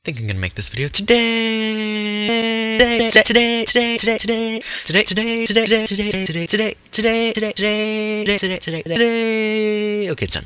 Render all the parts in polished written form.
think I'm gonna make this video today. Today. Okay, it's done.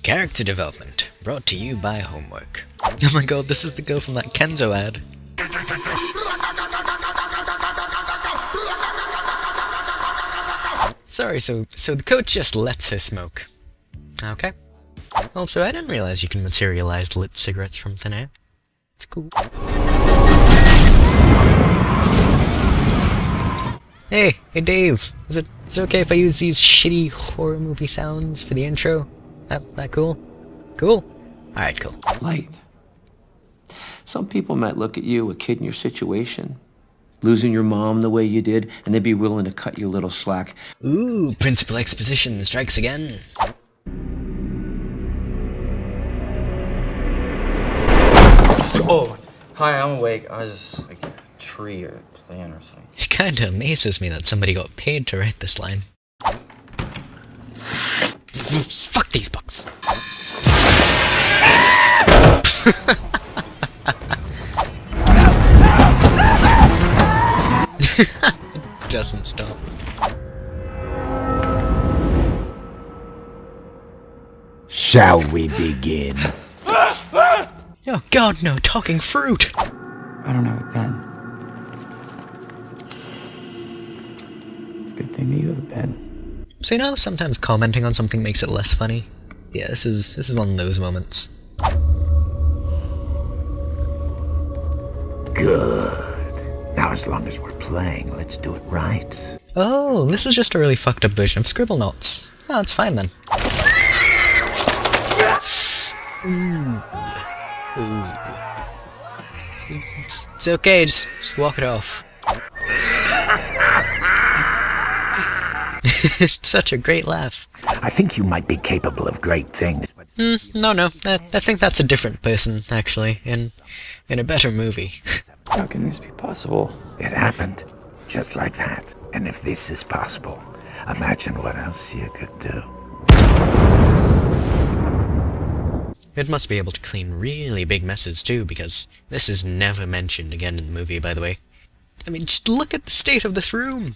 Character development, brought to you by Homework. Oh my god, this is the girl from that Kenzo ad. Sorry, so the coach just lets her smoke. Okay. Also, I didn't realize you can materialize lit cigarettes from thin air. It's cool. Hey Dave, is it okay if I use these shitty horror movie sounds for the intro? That cool? Cool? Alright, cool. Light. Some people might look at you, a kid in your situation, losing your mom the way you did, and they'd be willing to cut you a little slack. Ooh, principal exposition strikes again. Oh, hi, I'm awake. I was just like a tree or a plant or something. It kinda amazes me that somebody got paid to write this line. Fuck these books. It doesn't stop. Shall we begin? Oh god, no, talking fruit! I don't have a pen. It's a good thing that you have a pen. So you know, sometimes commenting on something makes it less funny? Yeah, this is one of those moments. Good. Now as long as we're playing, let's do it right. Oh, this is just a really fucked up version of Scribble Knots. Oh, it's fine then. Ooh. It's okay, just walk it off. It's such a great laugh. I think you might be capable of great things, but... No. I think that's a different person, actually, in a better movie. How can this be possible? It happened. Just like that. And if this is possible, imagine what else you could do. It must be able to clean really big messes too, because this is never mentioned again in the movie, by the way. I mean, just look at the state of this room!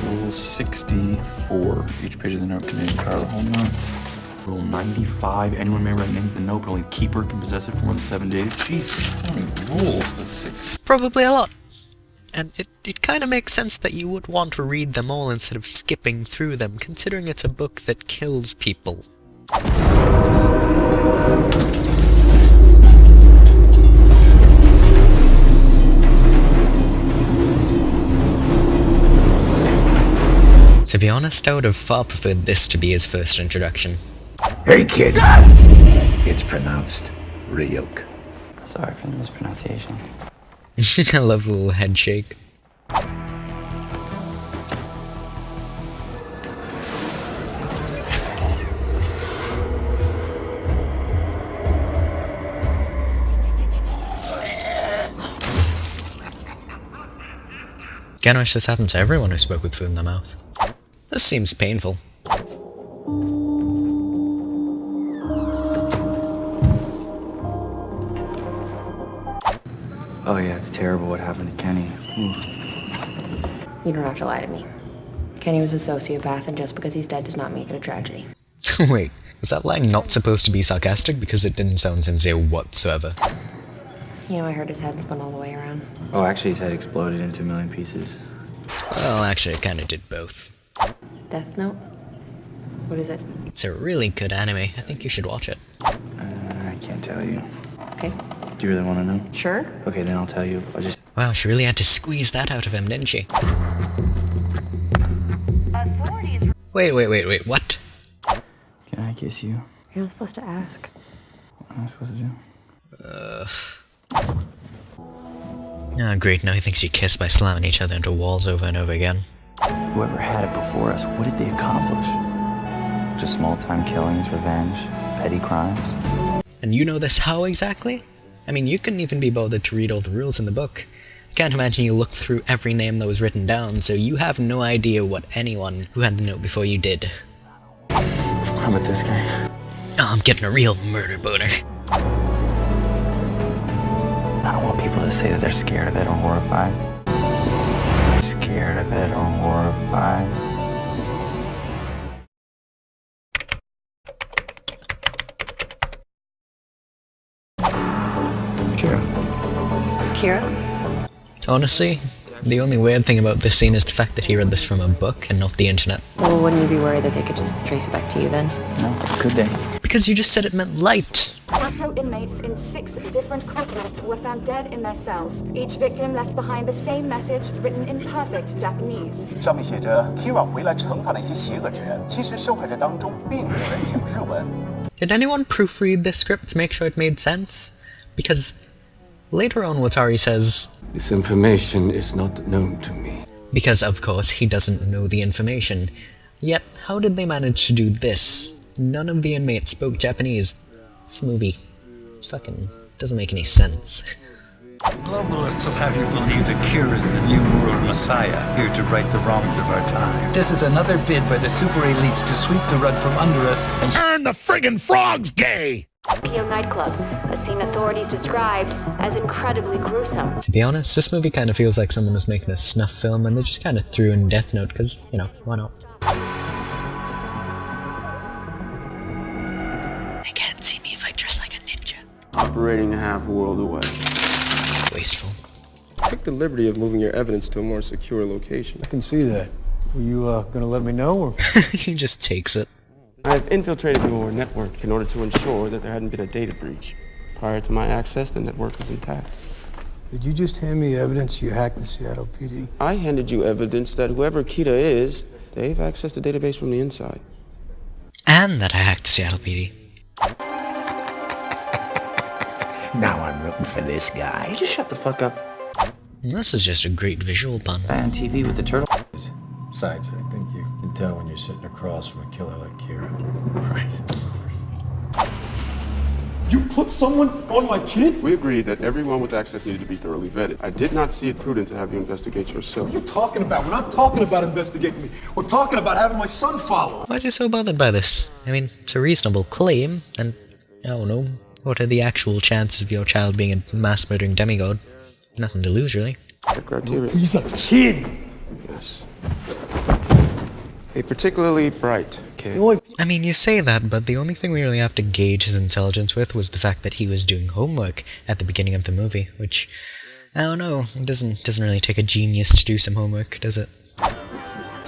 Rule 64. Each page of the note contains power of the whole note. Rule 95. Anyone may write names in the note, but only the keeper can possess it for more than 7 days. Jesus, how many rules does it take? Probably a lot. And it kind of makes sense that you would want to read them all instead of skipping through them, considering it's a book that kills people. To be honest, I would have far preferred this to be his first introduction. Hey, kid! It's pronounced Ryuk. Sorry for the mispronunciation. I love the little head shake. Kinda wish this happened to everyone who spoke with food in their mouth. This seems painful. Oh yeah, it's terrible what happened to Kenny. You don't have to lie to me. Kenny was a sociopath, and just because he's dead does not make it a tragedy. Wait, was that line not supposed to be sarcastic because it didn't sound sincere whatsoever? You know, I heard his head spun all the way around. Oh, actually his head exploded into a million pieces. Well, actually, it kinda did both. Death Note? What is it? It's a really good anime. I think you should watch it. I can't tell you. Okay. Do you really want to know? Sure. Okay, then I'll tell you. Wow, she really had to squeeze that out of him, didn't she? Wait, what? Can I kiss you? You're not supposed to ask. What am I supposed to do? Ah, great, now he thinks you kiss by slamming each other into walls over and over again. Whoever had it before us, what did they accomplish? Just small-time killings, revenge, petty crimes. And you know this how exactly? I mean, you couldn't even be bothered to read all the rules in the book. I can't imagine you looked through every name that was written down, so you have no idea what anyone who had the note before you did. How about this guy? Oh, I'm getting a real murder boner. I don't want people to say that they're scared of it or horrified. Scared of it or horrified. Kira? Honestly, the only weird thing about this scene is the fact that he read this from a book and not the internet. Well, wouldn't you be worried that they could just trace it back to you then? No, could they? Because you just said it meant light. Afro inmates in 6 different continents were found dead in their cells. Each victim left behind the same message written in perfect Japanese. 上面写着 Kira 回来惩罚那些邪恶之人，其实受害者当中并没有人讲日文。 Did anyone proofread this script to make sure it made sense? Because later on Watari says, This information is not known to me. because of course he doesn't know the information. Yet, how did they manage to do this? None of the inmates spoke Japanese. This movie fucking doesn't make any sense. Globalists will have you believe that Kira is the new world messiah, here to right the wrongs of our time. This is another bid by the super elites to sweep the rug from under us and Turn the friggin' frogs gay! Tokyo nightclub, a scene authorities described as incredibly gruesome. To be honest, this movie kind of feels like someone was making a snuff film and they just kind of threw in Death Note because, you know, why not? They can't see me if I dress like a ninja. Operating half a world away. Wasteful. Take the liberty of moving your evidence to a more secure location. I can see that. Were you gonna let me know, or? He just takes it. I've infiltrated your network in order to ensure that there hadn't been a data breach. Prior to my access, the network was intact. Did you just hand me evidence you hacked the Seattle PD? I handed you evidence that whoever Kita is, they've accessed the database from the inside. And that I hacked the Seattle PD. Now I'm rooting for this guy. You just shut the fuck up. This is just a great visual pun. On TV with the turtle. Besides, I think you can tell when you're sitting across from a killer like Kira. Right. You put someone on my kid? We agreed that everyone with access needed to be thoroughly vetted. I did not see it prudent to have you investigate yourself. What are you talking about? We're not talking about investigating me. We're talking about having my son follow. Why is he so bothered by this? I mean, it's a reasonable claim, and I don't know. What are the actual chances of your child being a mass-murdering demigod? Nothing to lose, really. The criteria. He's a kid. Yes. A particularly bright kid. I mean, you say that, but the only thing we really have to gauge his intelligence with was the fact that he was doing homework at the beginning of the movie, which, I don't know, it doesn't really take a genius to do some homework, does it?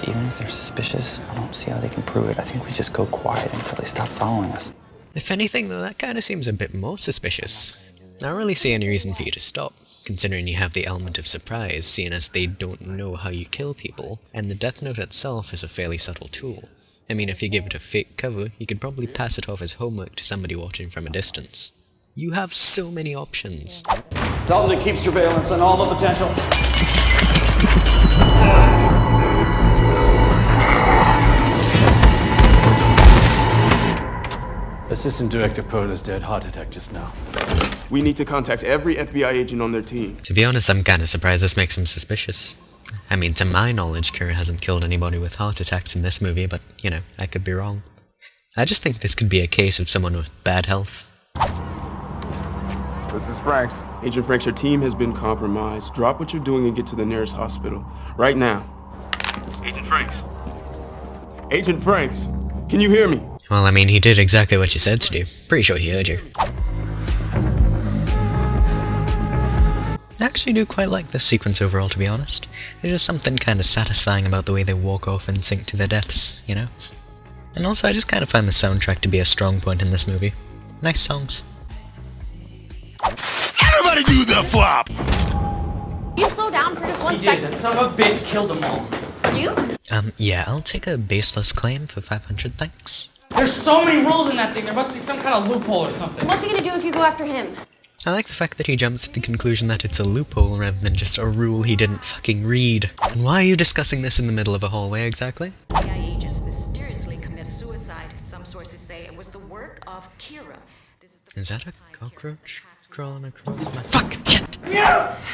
Even if they're suspicious, I don't see how they can prove it. I think we just go quiet until they stop following us. If anything, though, that kind of seems a bit more suspicious. I don't really see any reason for you to stop, considering you have the element of surprise, seeing as they don't know how you kill people, and the Death Note itself is a fairly subtle tool. I mean, if you give it a fake cover, you could probably pass it off as homework to somebody watching from a distance. You have so many options. Tell them to keep surveillance on all the potential. Assistant Director Perla's dead, heart attack just now. We need to contact every FBI agent on their team. To be honest, I'm kinda surprised this makes him suspicious. I mean, to my knowledge, Kira hasn't killed anybody with heart attacks in this movie, but, you know, I could be wrong. I just think this could be a case of someone with bad health. This is Franks. Agent Franks, your team has been compromised. Drop what you're doing and get to the nearest hospital. Right now. Agent Franks. Agent Franks, can you hear me? Well, I mean, he did exactly what you said to do. Pretty sure he heard you. I actually do quite like this sequence overall, to be honest. There's just something kind of satisfying about the way they walk off and sink to their deaths, you know? And also, I just kind of find the soundtrack to be a strong point in this movie. Nice songs. Everybody do the flop! You slow down for just 1 second. That son of a bitch killed them all. You? Yeah, I'll take a baseless claim for 500, thanks. There's so many rules in that thing. There must be some kind of loophole or something. What's he gonna do if you go after him? I like the fact that he jumps to the conclusion that it's a loophole rather than just a rule he didn't fucking read. And why are you discussing this in the middle of a hallway exactly? FBI agents mysteriously commit suicide of Kira. Is that a cockroach crawling across my— Fuck! Shit!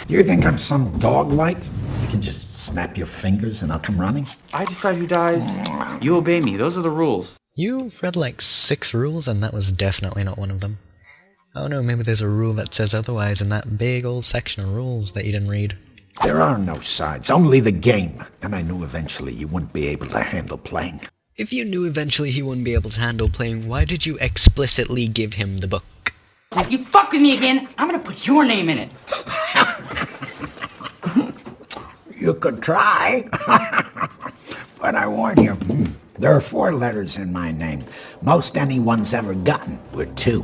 You think I'm some dog light? You can just snap your fingers and I'll come running? I decide who dies. You obey me. Those are the rules. You've read like 6 rules and that was definitely not one of them. Oh no, maybe there's a rule that says otherwise in that big old section of rules that you didn't read. There are no sides, only the game. And I knew eventually you wouldn't be able to handle playing. If you knew eventually he wouldn't be able to handle playing, why did you explicitly give him the book? If you fuck with me again, I'm gonna put your name in it. You could try. But I warn you, there are 4 letters in my name. Most anyone's ever gotten were 2.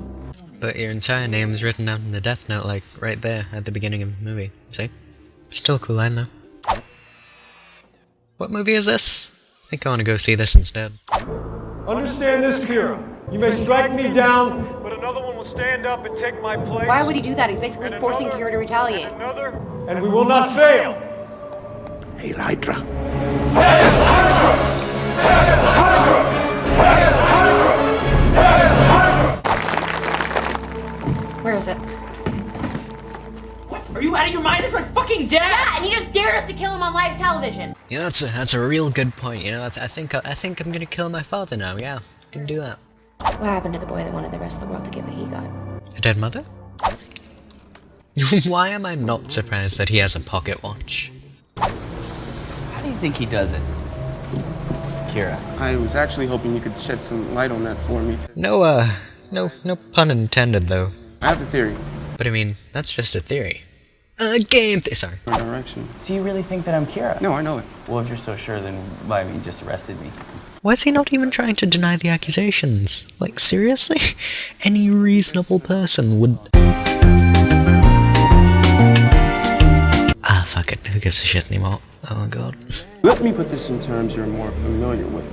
But your entire name is written out in the death note, like, right there, at the beginning of the movie. See? Still a cool line, though. What movie is this? I think I want to go see this instead. Understand this, Kira. You may strike me down, but another one will stand up and take my place. Why would he do that? He's basically forcing Kira to retaliate. And we will not fail. Hail Hydra. Where is it? What? Are you out of your mind? It's my fucking dad! Yeah, and you just dared us to kill him on live television. You know, that's a real good point. You know, I think I'm gonna kill my father now. Yeah, I can do that. What happened to the boy that wanted the rest of the world to get what he got? A dead mother? Why am I not surprised that he has a pocket watch? How do you think he does it? Kira. I was actually hoping you could shed some light on that for me. No pun intended, though. I have a theory. But I mean, that's just a theory. Sorry. Direction. So you really think that I'm Kira? No, I know it. Well, if you're so sure, then why have you just arrested me? Why is he not even trying to deny the accusations? Like, seriously? Any reasonable person would... Ah, fuck it. Who gives a shit anymore? Oh, God. Let me put this in terms you're more familiar with.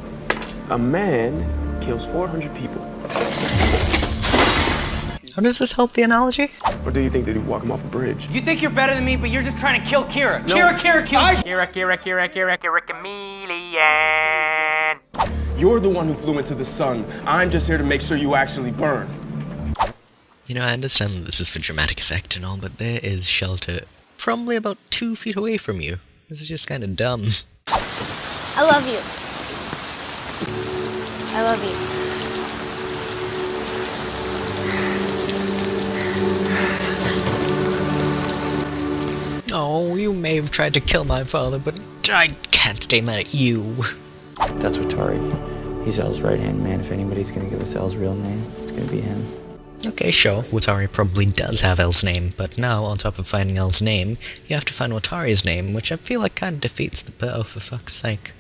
A man kills 400 people. How does this help the analogy? Or do you think that he'd walk him off a bridge? You think you're better than me, but you're just trying to kill Kira. No. Kira, kill Kira, chameleon. You're the one who flew into the sun. I'm just here to make sure you actually burn. You know, I understand that this is for dramatic effect and all, but there is shelter probably about 2 feet away from you. This is just kind of dumb. I love you. I love you. Oh, you may have tried to kill my father, but I can't stay mad at you. That's Watari. He's El's right-hand man. If anybody's gonna give us El's real name, it's gonna be him. Okay, sure, Watari probably does have El's name, but now, on top of finding El's name, you have to find Watari's name, which I feel like kind of defeats the purpose, for fuck's sake.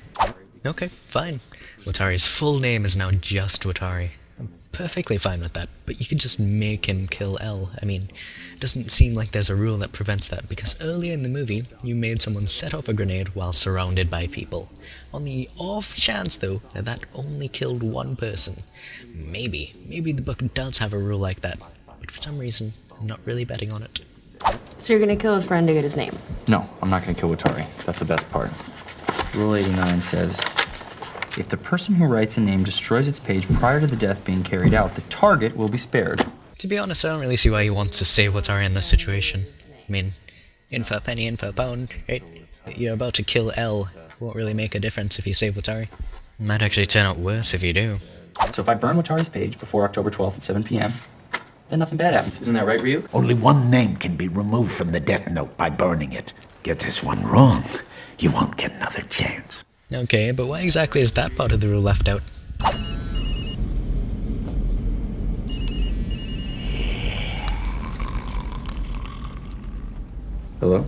Okay, fine. Watari's full name is now just Watari. I'm perfectly fine with that, but you could just make him kill El. I mean, it doesn't seem like there's a rule that prevents that, because earlier in the movie, you made someone set off a grenade while surrounded by people. On the off chance, though, that that only killed one person. Maybe the book does have a rule like that, but for some reason, I'm not really betting on it. So you're gonna kill his friend to get his name? No, I'm not gonna kill Watari. That's the best part. Rule 89 says, if the person who writes a name destroys its page prior to the death being carried out, the target will be spared. To be honest, I don't really see why he wants to save Watari in this situation. I mean, in for a penny, in for a pound, right? You're about to kill El. Won't really make a difference if you save Watari. It might actually turn out worse if you do. So if I burn Watari's page before October 12th at 7 p.m., then nothing bad happens. Isn't that right, Ryu? Only one name can be removed from the death note by burning it. Get this one wrong, you won't get another chance. Okay, but why exactly is that part of the rule left out? Hello?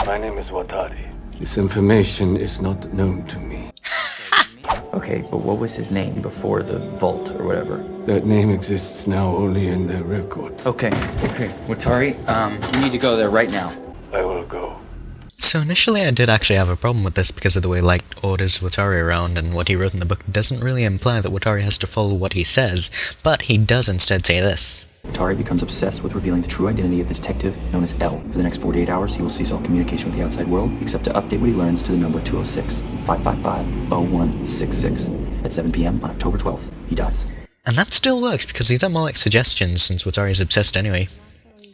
My name is Watari. This information is not known to me. Okay, but what was his name before the vault or whatever? That name exists now only in their records. Okay. Watari, you need to go there right now. I will go. So initially I did actually have a problem with this because of the way Light orders Watari around, and what he wrote in the book doesn't really imply that Watari has to follow what he says, but he does instead say this. Watari becomes obsessed with revealing the true identity of the detective known as L. For the next 48 hours, he will cease all communication with the outside world, except to update what he learns to the number 206-555-0166. at 7 p.m. on October 12th. He dies. And that still works, because these are more like suggestions, since Watari's obsessed anyway.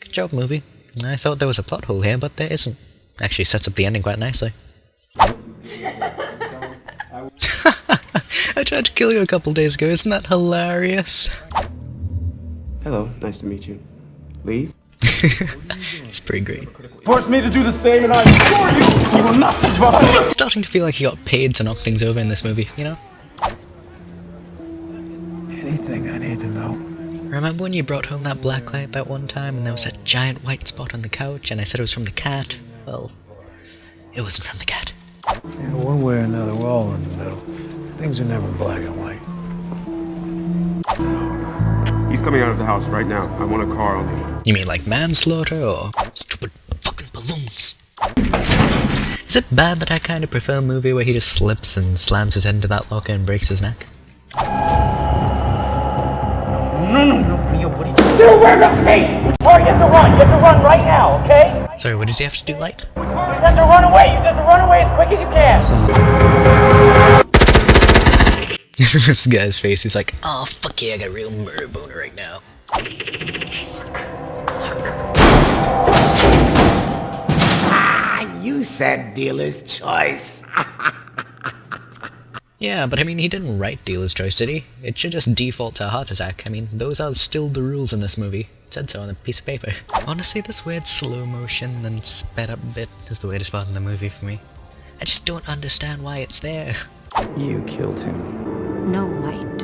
Good job, movie. I thought there was a plot hole here, but there isn't. Actually sets up the ending quite nicely. I tried to kill you a couple days ago, isn't that hilarious? Hello, nice to meet you. Leave? It's pretty great. Force me to do the same and I assure you, you will not survive! Starting to feel like he got paid to knock things over in this movie, you know? Anything I need to know? Remember when you brought home that black light that one time and there was a giant white spot on the couch and I said it was from the cat? Well, it wasn't from the cat. Yeah, one way or another, we're all in the middle. Things are never black and white. He's coming out of the house right now. I want a car on him. You mean like manslaughter or stupid fucking balloons? Is it bad that I kind of prefer a movie where he just slips and slams his head into that locker and breaks his neck? No, Mia, what are you doing? Dude, we're the police! Or you have to run. You have to run right now, okay? Sorry, what does he have to do, Light? You have to run away. You have to run away as quick as you can. This guy's face, he's like, oh fuck yeah, I got a real murder boner right now. Ah, you said dealer's choice. Yeah, but I mean, he didn't write Dealer's Choice, did he? It should just default to a heart attack. I mean, those are still the rules in this movie. It said so on a piece of paper. Honestly, this weird slow motion and sped up bit is the weirdest part in the movie for me. I just don't understand why it's there. You killed him. No, Light.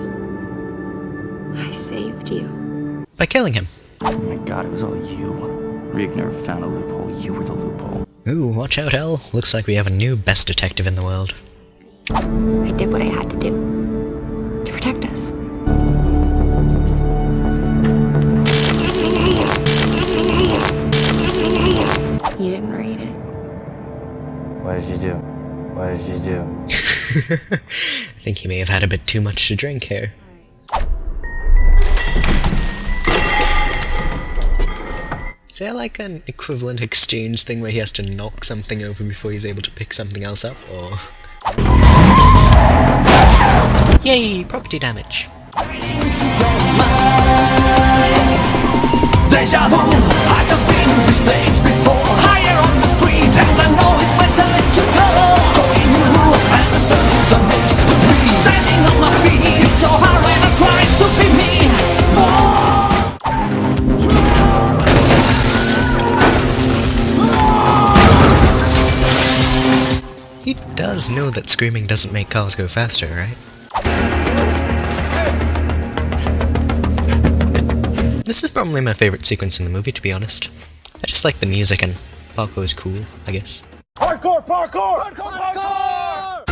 I saved you. By killing him. Oh my god, it was all you. Riegner found a loophole. You were the loophole. Ooh, watch out, Elle. Looks like we have a new best detective in the world. I did what I had to do. To protect us. You didn't read it. What did you do? What did you do? I think he may have had a bit too much to drink here. Is there like an equivalent exchange thing where he has to knock something over before he's able to pick something else up, or...? Yay! Property damage! Deja vu, I just been in this place before. Higher on the street, and I know it's my time to go. Going new, and the search is a mystery. Standing on my feet, it's so hard when I try to be me. He does know that screaming doesn't make cars go faster, right? This is probably my favourite sequence in the movie, to be honest. I just like the music, and parkour is cool, I guess. Parkour! Parkour! Parkour! Parkour!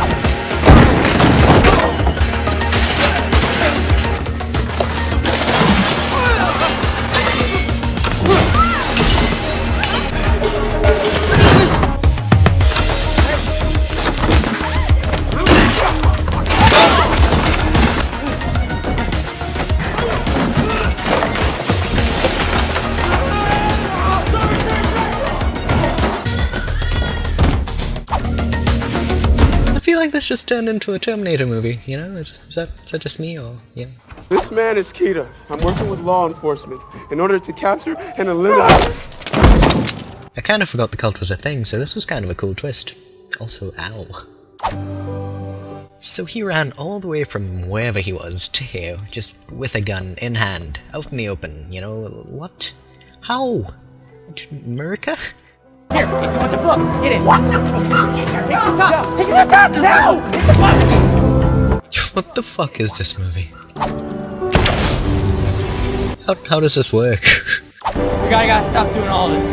I feel like this just turned into a Terminator movie, you know? Is that just me, or, yeah? This man is Kita. I'm working with law enforcement in order to capture and eliminate... I kind of forgot the cult was a thing, so this was kind of a cool twist. Also, ow. So he ran all the way from wherever he was to here, just with a gun in hand, out in the open, you know? What? How? America? Here, if you want the book, get it. What the fuck? Take the top! Take the top now! Get the book! What the fuck is this movie? How does this work? We gotta stop doing all this.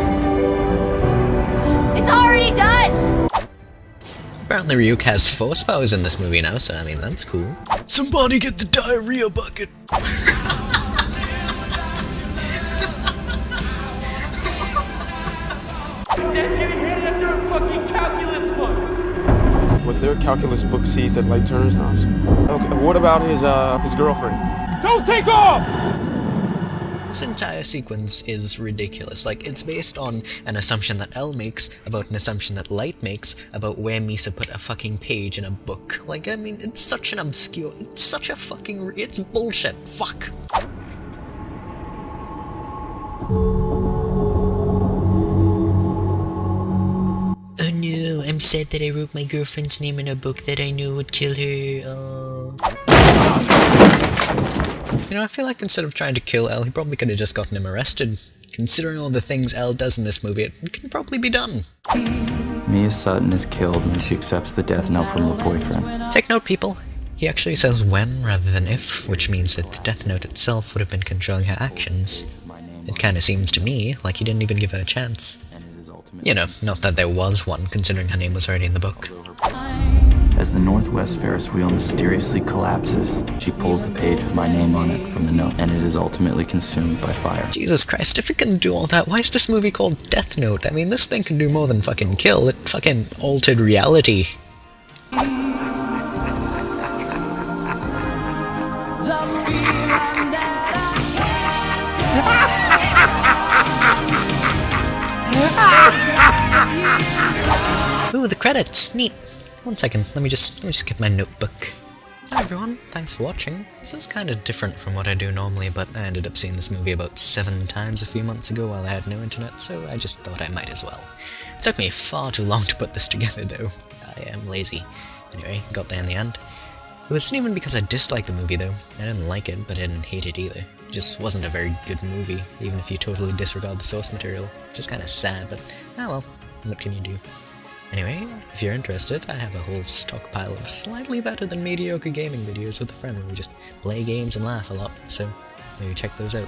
It's already done! Apparently Ryuk has force powers in this movie now, so I mean, that's cool. Somebody get the diarrhea bucket! Dad's getting handed after a fucking calculus book. Was there a calculus book seized at Light Turner's house? Okay, what about his girlfriend? Don't take off! This entire sequence is ridiculous. Like, it's based on an assumption that L makes, about an assumption that Light makes, about where Misa put a fucking page in a book. Like, I mean, it's such an obscure... It's such a fucking... It's bullshit. Fuck. Oh no, I'm sad that I wrote my girlfriend's name in a book that I knew would kill her. Oh. You know, I feel like instead of trying to kill L, he probably could have just gotten him arrested. Considering all the things L does in this movie, it can probably be done. Mia Sutton is killed when she accepts the death note from her boyfriend. Take note, people. He actually says when rather than if, which means that the death note itself would have been controlling her actions. It kinda seems to me like he didn't even give her a chance. You know, not that there was one, considering her name was already in the book. As the Northwest Ferris wheel mysteriously collapses, she pulls the page with my name on it from the note, and it is ultimately consumed by fire. Jesus Christ, if it can do all that, why is this movie called Death Note? I mean, this thing can do more than fucking kill, it fucking altered reality. Ooh, the credits! Neat! One second, let me just get my notebook. Hi everyone, thanks for watching. This is kinda different from what I do normally, but I ended up seeing this movie about 7 times a few months ago while I had no internet, so I just thought I might as well. It took me far too long to put this together though. I am lazy. Anyway, got there in the end. It wasn't even because I disliked the movie though. I didn't like it, but I didn't hate it either. It just wasn't a very good movie, even if you totally disregard the source material. Just kinda sad, but ah well, what can you do? Anyway, if you're interested, I have a whole stockpile of slightly better than mediocre gaming videos with a friend where we just play games and laugh a lot, so maybe check those out.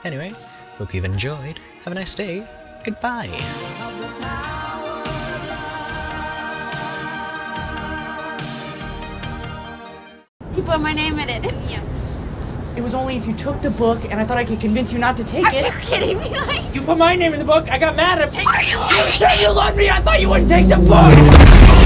Anyway, hope you've enjoyed, have a nice day, goodbye! You put my name in it, didn't you? It was only if you took the book, and I thought I could convince you not to take it. Are you kidding me? Like, You put my name in the book, I got mad at Are you lying? You said you loved me, I thought you wouldn't take the book!